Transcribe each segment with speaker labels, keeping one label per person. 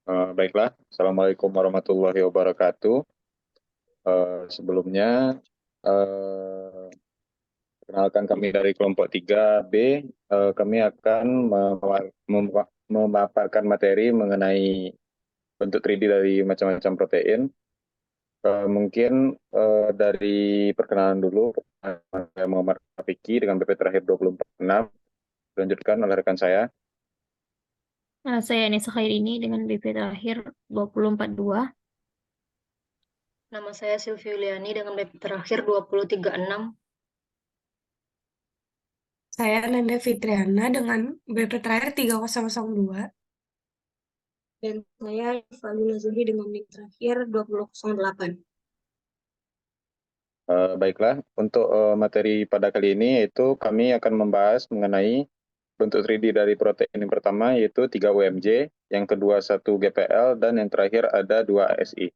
Speaker 1: Baiklah, Assalamualaikum warahmatullahi wabarakatuh. Sebelumnya, eh, perkenalkan kami dari kelompok 3B. Kami akan memaparkan materi mengenai bentuk 3D dari macam-macam protein. Mungkin dari perkenalan dulu, saya Muhammad Rafiki dengan BP terakhir 2046, dilanjutkan oleh rekan saya.
Speaker 2: Saya Nisa Khairini dengan BP terakhir 2042.
Speaker 3: Nama saya Sylvie Yuliani dengan BP terakhir 2036.
Speaker 4: Saya Nanda Fitriana dengan BP terakhir 3002.
Speaker 3: Dan saya Fadila Zuhri dengan NIK terakhir 2008.
Speaker 1: Baiklah, untuk materi pada kali ini yaitu kami akan membahas mengenai bentuk 3D dari protein yang pertama yaitu 3-UMJ, yang kedua 1-GPL, dan yang terakhir ada 2-ASI.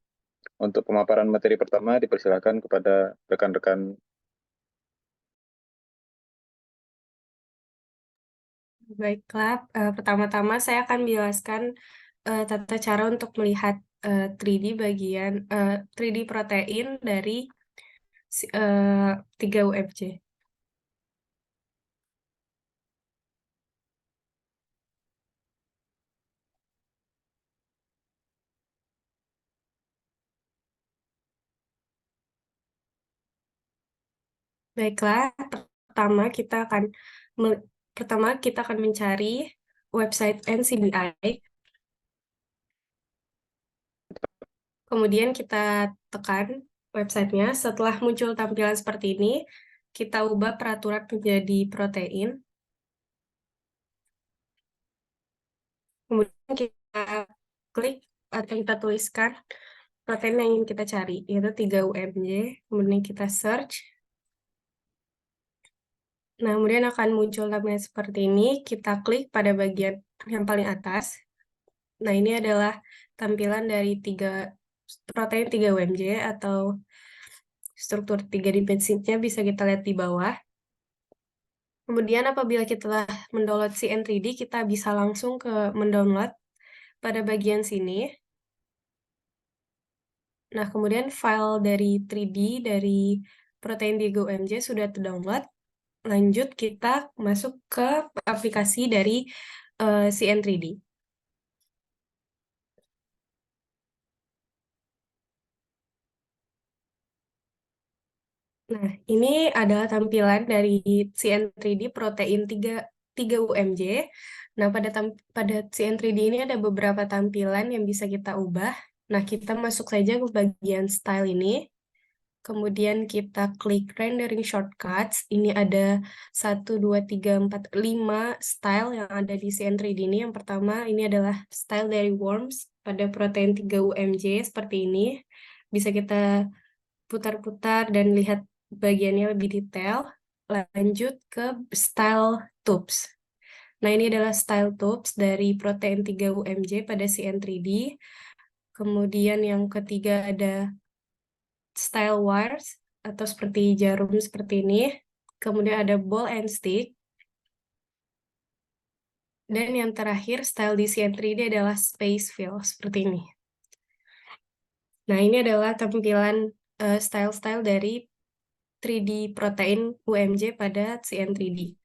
Speaker 1: Untuk pemaparan materi pertama dipersilakan kepada rekan-rekan.
Speaker 4: Baiklah, pertama-tama saya akan menjelaskan tata cara untuk melihat 3D 3D protein dari 3-UMJ. Baiklah, pertama kita akan mencari website NCBI. Kemudian kita tekan websitenya. Setelah muncul tampilan seperti ini, kita ubah peraturan menjadi protein. Kemudian kita klik atau kita tuliskan protein yang ingin kita cari, yaitu 3-UMJ. Kemudian kita search. Nah, kemudian akan muncul tampilan seperti ini. Kita klik pada bagian yang paling atas. Nah, ini adalah tampilan dari protein 3-UMJ atau struktur 3 dimensinya bisa kita lihat di bawah. Kemudian apabila kita telah mendownload CN3D, kita bisa langsung ke mendownload pada bagian sini. Nah, kemudian file dari 3D dari protein 3-UMJ sudah terdownload. Lanjut, kita masuk ke aplikasi dari CN3D. Nah, ini adalah tampilan dari CN3D protein 3-UMJ. Nah, pada CN3D ini ada beberapa tampilan yang bisa kita ubah. Nah, kita masuk saja ke bagian style ini. Kemudian kita klik rendering shortcuts. Ini ada 1, 2, 3, 4, 5 style yang ada di CN3D ini. Yang pertama, ini adalah style dari worms pada protein 3-UMJ seperti ini. Bisa kita putar-putar dan lihat bagiannya lebih detail. Lanjut ke style tubes. Nah, ini adalah style tubes dari protein 3-UMJ pada CN3D. Kemudian yang ketiga ada style wires atau seperti jarum seperti ini. Kemudian ada ball and stick. Dan yang terakhir style di CN3D adalah space fill seperti ini. Nah, ini adalah tampilan style-style dari 3D protein UMJ pada CN3D.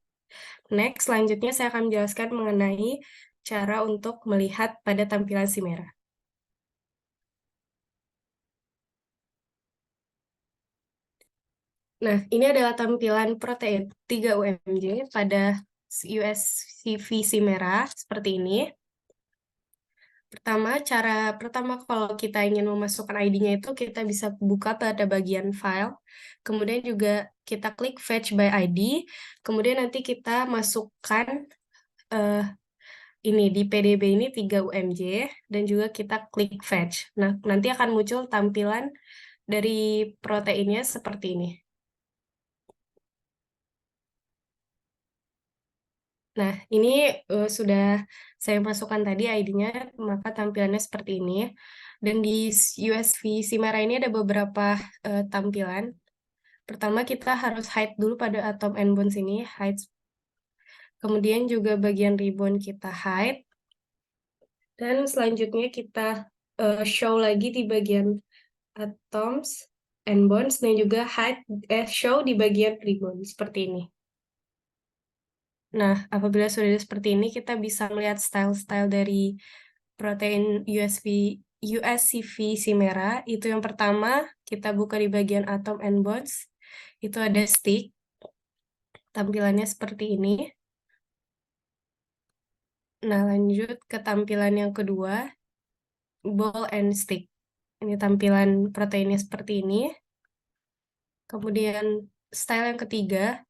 Speaker 4: Next, selanjutnya saya akan menjelaskan mengenai cara untuk melihat pada tampilan Chimera. Nah, ini adalah tampilan protein 3-UMJ pada USCV Chimera seperti ini. Pertama kalau kita ingin memasukkan ID-nya itu kita bisa buka pada bagian file, kemudian juga kita klik fetch by ID, kemudian nanti kita masukkan ini di PDB ini 3-UMJ dan juga kita klik fetch. Nah, nanti akan muncul tampilan dari proteinnya seperti ini. Nah, ini sudah saya masukkan tadi ID-nya, maka tampilannya seperti ini. Dan di USV Chimera ini ada beberapa tampilan. Pertama, kita harus hide dulu pada atom and bonds ini, hide. Kemudian juga bagian ribbon kita hide. Dan selanjutnya kita show lagi di bagian atoms and bonds dan juga show di bagian ribbon seperti ini. Nah, apabila sudah seperti ini, kita bisa melihat style-style dari protein USCV Chimera. Itu yang pertama, kita buka di bagian atom and bonds. Itu ada stick. Tampilannya seperti ini. Nah, lanjut ke tampilan yang kedua, ball and stick. Ini tampilan proteinnya seperti ini. Kemudian style yang ketiga,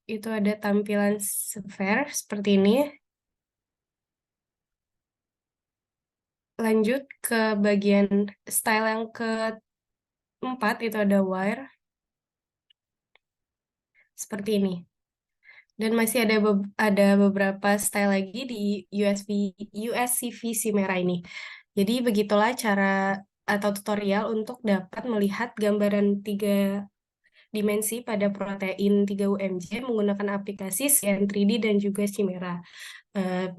Speaker 4: itu ada tampilan sphere seperti ini. Lanjut ke bagian style yang keempat, itu ada wire. Seperti ini. Dan masih ada beberapa style lagi di USCV Chimera ini. Jadi begitulah cara atau tutorial untuk dapat melihat gambaran 3 dimensi pada protein 3UMJ menggunakan aplikasi CN3D dan juga Chimera.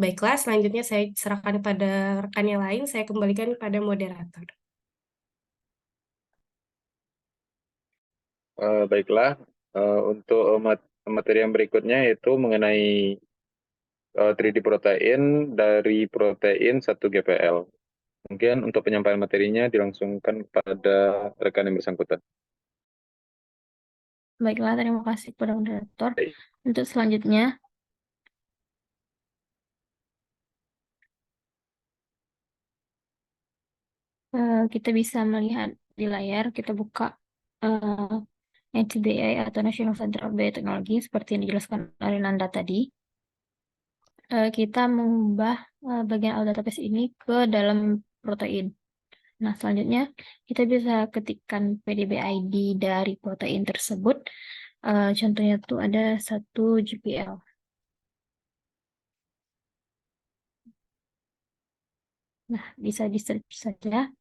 Speaker 4: Baiklah, selanjutnya saya serahkan kepada rekan yang lain, saya kembalikan kepada moderator.
Speaker 1: Baiklah, untuk materi yang berikutnya yaitu mengenai 3D protein dari protein 1 GPL. Mungkin untuk penyampaian materinya dilangsungkan kepada rekan yang bersangkutan.
Speaker 2: Baiklah, terima kasih kepada moderator. Untuk selanjutnya, kita bisa melihat di layar, kita buka NCBI atau National Center of Biotechnology seperti yang dijelaskan oleh Nanda tadi. Kita mengubah bagian all database ini ke dalam protein. Nah, selanjutnya kita bisa ketikkan PDB ID dari protein tersebut. Contohnya tuh ada 1 GPL. Nah, bisa di-search saja.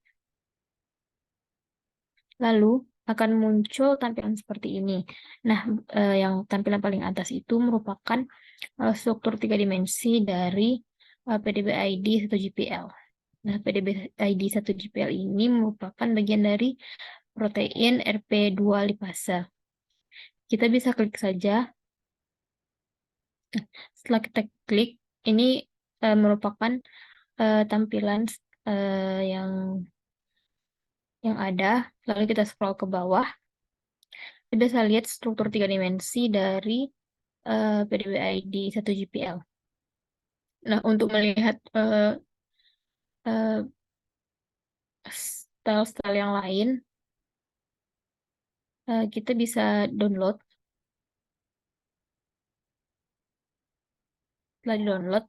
Speaker 2: Lalu akan muncul tampilan seperti ini. Nah, yang tampilan paling atas itu merupakan struktur 3 dimensi dari PDB ID 1 GPL. Nah, PDB ID 1 GPL ini merupakan bagian dari protein RP2 lipase. Kita bisa klik saja. Setelah kita klik, ini merupakan tampilan yang ada. Lalu kita scroll ke bawah. Kita bisa lihat struktur 3 dimensi dari PDB ID 1 GPL. Nah, untuk melihat style-style yang lain, kita bisa download. Setelah di-download,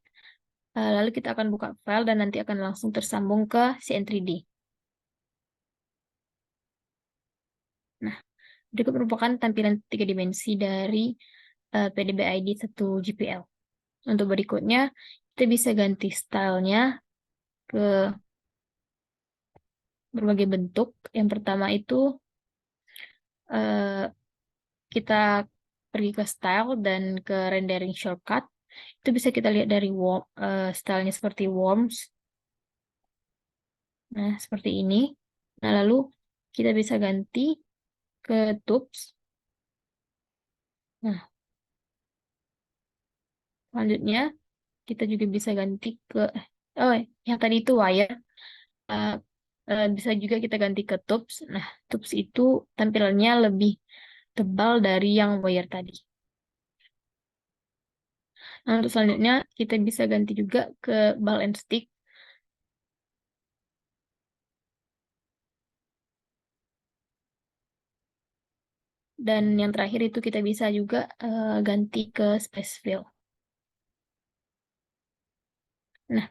Speaker 2: lalu kita akan buka file dan nanti akan langsung tersambung ke CN3D. Nah, berikut merupakan tampilan 3 dimensi dari PDB ID 1 GPL. Untuk berikutnya, kita bisa ganti stylenya ke berbagai bentuk. Yang pertama itu kita pergi ke style dan ke rendering shortcut. Itu bisa kita lihat dari stylenya seperti worms. Nah, seperti ini. Nah, lalu kita bisa ganti ke tubes. Nah, selanjutnya kita juga bisa ganti ke yang tadi itu wire. Bisa juga kita ganti ke tubes. Nah, tubes itu tampilannya lebih tebal dari yang wire tadi. Nah, untuk selanjutnya kita bisa ganti juga ke ball and stick. Dan yang terakhir itu kita bisa juga ganti ke space fill. Nah,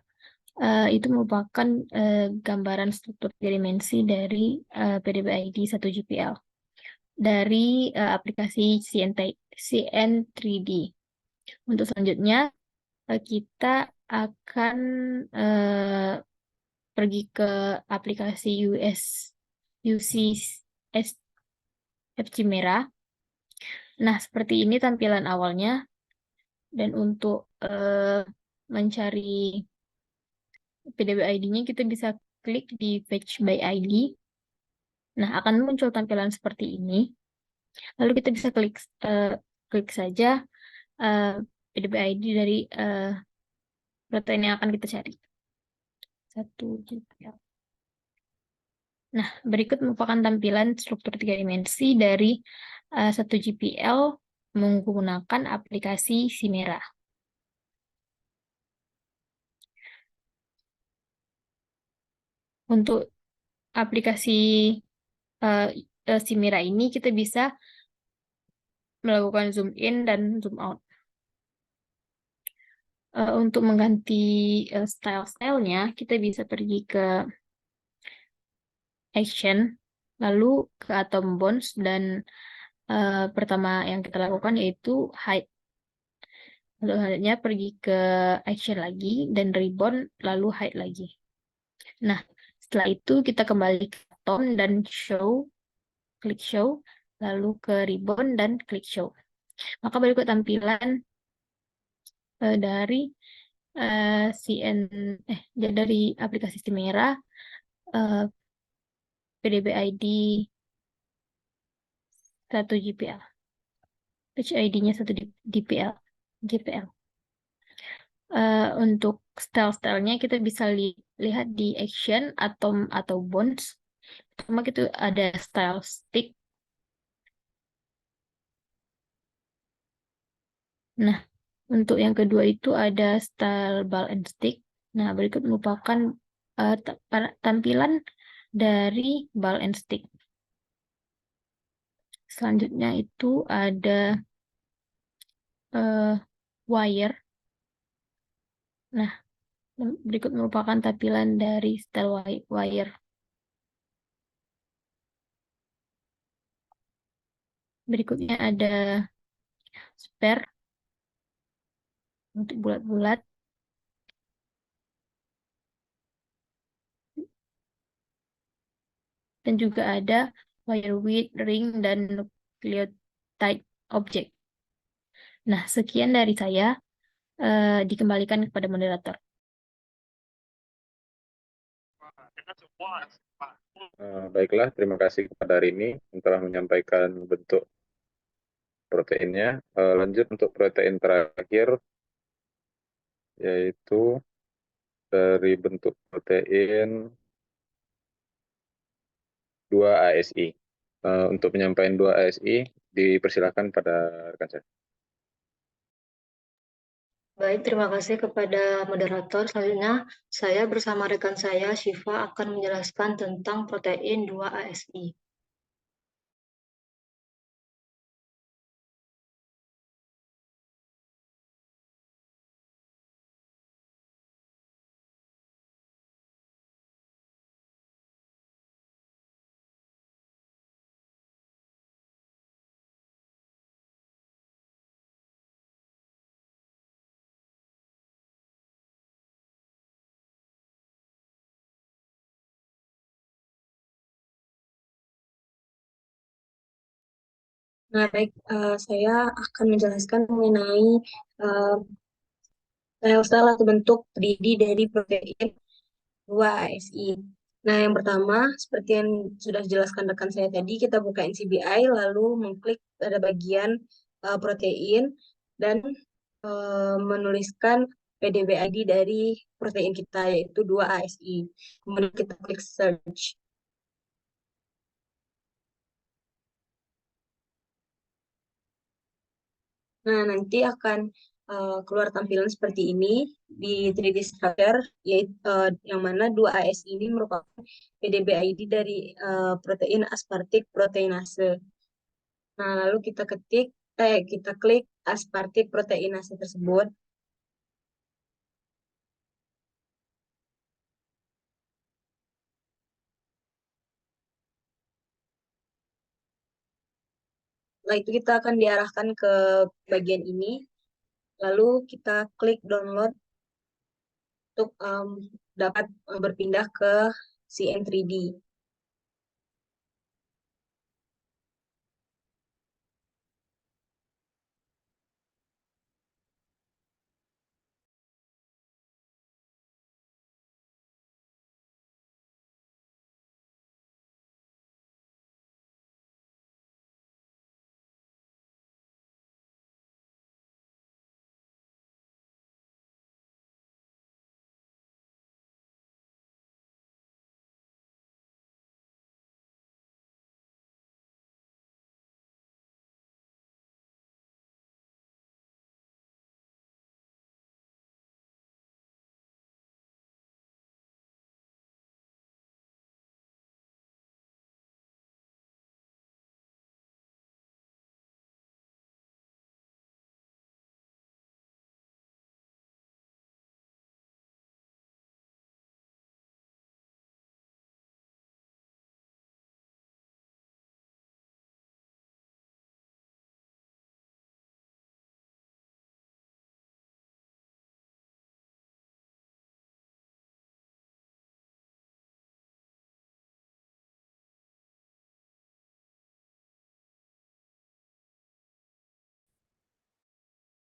Speaker 2: itu merupakan gambaran struktur 3 dimensi dari PDB ID 1 GPL dari aplikasi CN3D. Untuk selanjutnya, kita akan pergi ke aplikasi UCS Chimera. Nah, seperti ini tampilan awalnya. Dan untuk mencari PDB ID-nya kita bisa klik di Fetch by ID. Nah, akan muncul tampilan seperti ini. Lalu kita bisa klik saja PDB ID dari protein yang akan kita cari. 1 GPL. Nah, berikut merupakan tampilan struktur 3 dimensi dari 1 GPL menggunakan aplikasi Chimera. Untuk aplikasi Chimera ini kita bisa melakukan zoom in dan zoom out. Untuk mengganti style-stylenya, kita bisa pergi ke action, lalu ke atom bonds, dan pertama yang kita lakukan yaitu hide. Lalu hide-nya pergi ke action lagi, dan ribbon, lalu hide lagi. Nah, setelah itu kita kembali ke atom dan show, klik show, lalu ke ribbon dan klik show. Maka berikut tampilan dari CN dari aplikasi Chimera PDB ID 1 GPL. Page ID-nya 1 GPL. Untuk style-stylenya kita bisa lihat di action, atom, atau bonds. Pertama itu ada style stick. Nah, untuk yang kedua itu ada style ball and stick. Nah, berikut merupakan tampilan dari ball and stick. Selanjutnya itu ada wire. Nah, berikut merupakan tampilan dari style wire. Berikutnya ada spare untuk bulat-bulat. Dan juga ada wire width, ring, dan nucleotide object. Nah, sekian dari saya. Dikembalikan kepada moderator.
Speaker 1: Baiklah, terima kasih kepada Rini yang telah menyampaikan bentuk proteinnya. Lanjut untuk protein terakhir, yaitu dari bentuk protein 2 ASI. Untuk penyampaian 2 ASI, dipersilakan pada rekan saya.
Speaker 5: Baik, terima kasih kepada moderator. Selanjutnya, saya bersama rekan saya, Syifa, akan menjelaskan tentang protein 2 ASI.
Speaker 3: Nah, baik, saya akan menjelaskan mengenai style atau bentuk 3D dari protein 2 ASI. Nah, yang pertama, seperti yang sudah dijelaskan rekan saya tadi, kita buka NCBI, lalu mengklik pada bagian protein, dan menuliskan PDB ID dari protein kita, yaitu 2 ASI. Kemudian kita klik search. Nah, nanti akan keluar tampilan seperti ini di 3D structure, yaitu yang mana 2 AS ini merupakan PDB ID dari protein aspartik proteinase. Nah, lalu kita klik aspartik proteinase tersebut. Setelah itu kita akan diarahkan ke bagian ini, lalu kita klik download untuk dapat berpindah ke CN3D.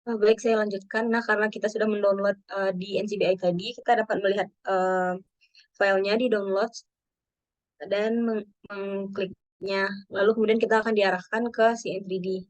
Speaker 3: Baik, saya lanjutkan. Nah, karena kita sudah mendownload di NCBI tadi, kita dapat melihat filenya di download dan mengkliknya. Lalu kemudian kita akan diarahkan ke CN3D.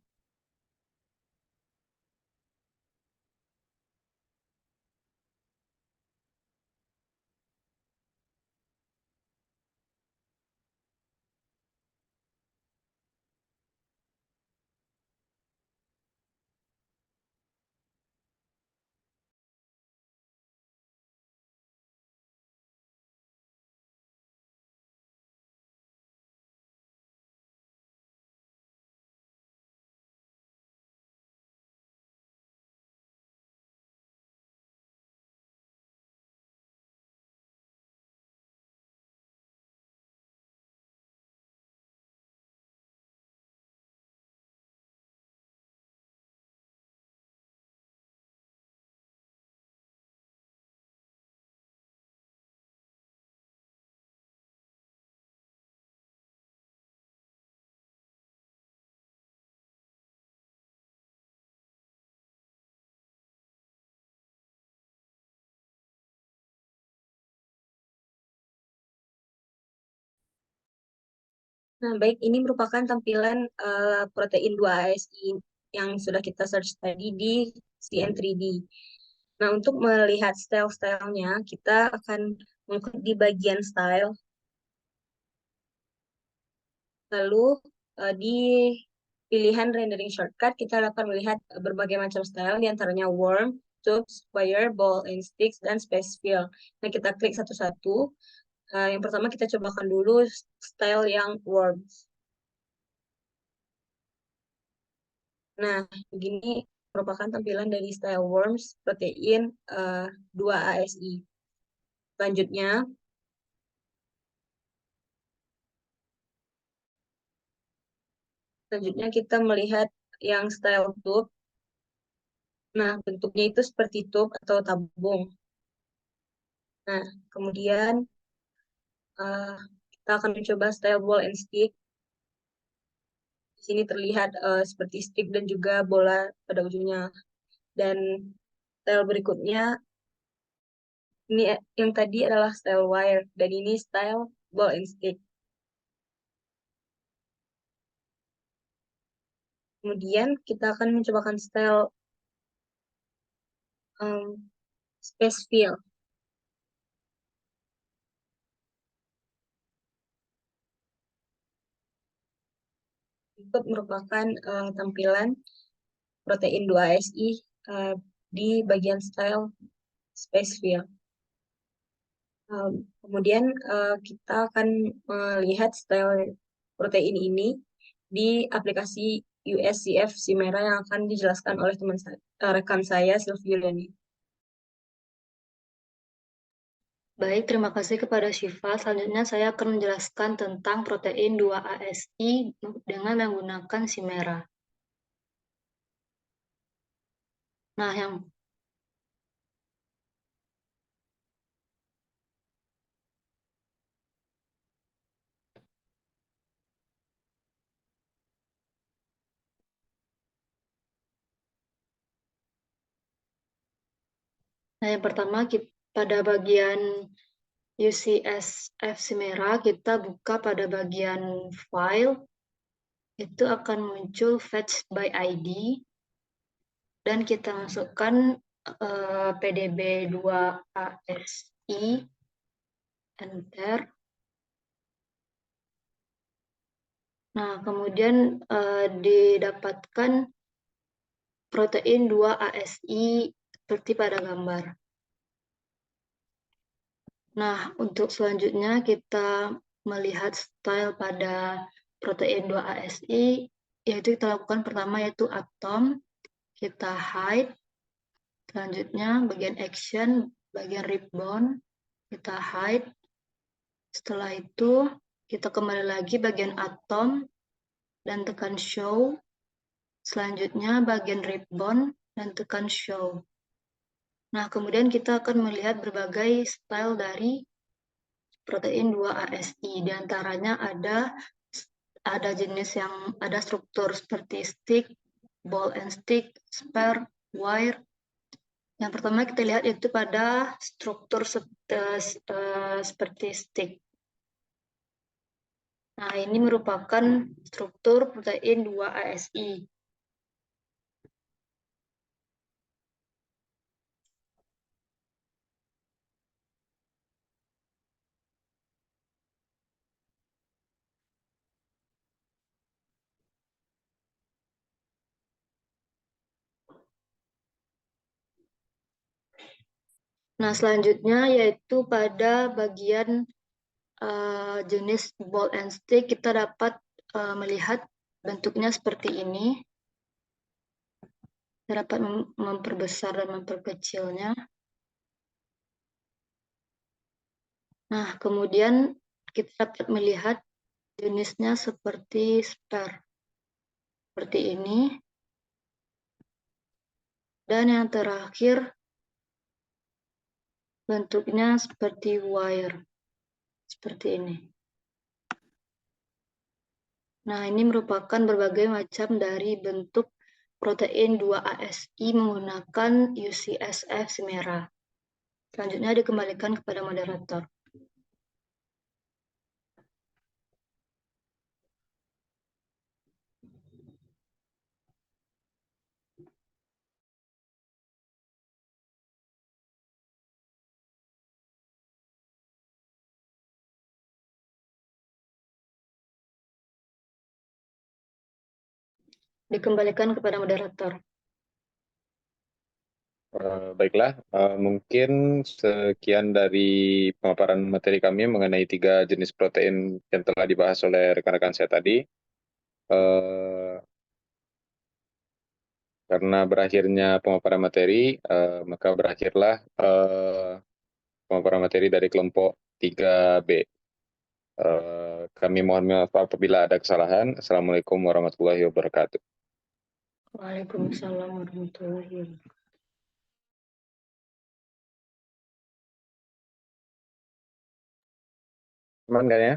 Speaker 3: Nah, baik, ini merupakan tampilan protein 2-ASI yang sudah kita search tadi di CN3D. Nah, untuk melihat style-stylenya, kita akan mengklik di bagian style. Lalu di pilihan rendering shortcut, kita dapat melihat berbagai macam style, diantaranya worm, tube, square, ball and sticks, dan space fill. Nah, kita klik satu-satu. Yang pertama kita cobakan dulu style yang worms. Nah, begini merupakan tampilan dari style worms protein 2-ASI. Selanjutnya kita melihat yang style tube. Nah, bentuknya itu seperti tube atau tabung. Nah, kemudian kita akan mencoba style ball and stick. Di sini terlihat seperti stick dan juga bola pada ujungnya. Dan style berikutnya, ini yang tadi adalah style wire, dan ini style ball and stick. Kemudian kita akan mencobakan style space fill. Berikut merupakan tampilan protein 2-ASI di bagian style space fill. Kemudian kita akan melihat style protein ini di aplikasi USCF Chimera yang akan dijelaskan oleh rekan saya, Sylviuliani.
Speaker 5: Baik, terima kasih kepada Syifa. Selanjutnya saya akan menjelaskan tentang protein 2-ASI dengan menggunakan Chimera. Nah, yang pertama pada bagian UCSF Chimera, kita buka pada bagian file, itu akan muncul fetch by ID, dan kita masukkan PDB2-ASI, enter. Nah, kemudian didapatkan protein 2-ASI seperti pada gambar. Nah, untuk selanjutnya kita melihat style pada protein 2-ASI, yaitu kita lakukan pertama yaitu atom, kita hide, selanjutnya bagian action, bagian ribbon, kita hide. Setelah itu kita kembali lagi bagian atom dan tekan show. Selanjutnya bagian ribbon dan tekan show. Nah, kemudian kita akan melihat berbagai style dari protein 2-ASI. Di antaranya ada jenis yang ada struktur seperti stick, ball and stick, spare, wire. Yang pertama kita lihat itu pada struktur seperti stick. Nah, ini merupakan struktur protein 2-ASI. Nah, selanjutnya yaitu pada bagian jenis ball and stick, kita dapat melihat bentuknya seperti ini. Kita dapat memperbesar dan memperkecilnya. Nah, kemudian kita dapat melihat jenisnya seperti spare. Seperti ini. Dan yang terakhir, bentuknya seperti wire. Seperti ini. Nah, ini merupakan berbagai macam dari bentuk protein 2-ASI menggunakan UCSF Simera. Selanjutnya dikembalikan kepada moderator. Dikembalikan kepada moderator.
Speaker 1: Baiklah, mungkin sekian dari pemaparan materi kami mengenai 3 jenis protein yang telah dibahas oleh rekan-rekan saya tadi. Karena berakhirnya pemaparan materi, maka berakhirlah pemaparan materi dari kelompok 3B. Kami mohon maaf apabila ada kesalahan. Assalamualaikum warahmatullahi wabarakatuh.
Speaker 5: Waalaikumsalam warahmatullahi wabarakatuh.
Speaker 1: Aman kan ya?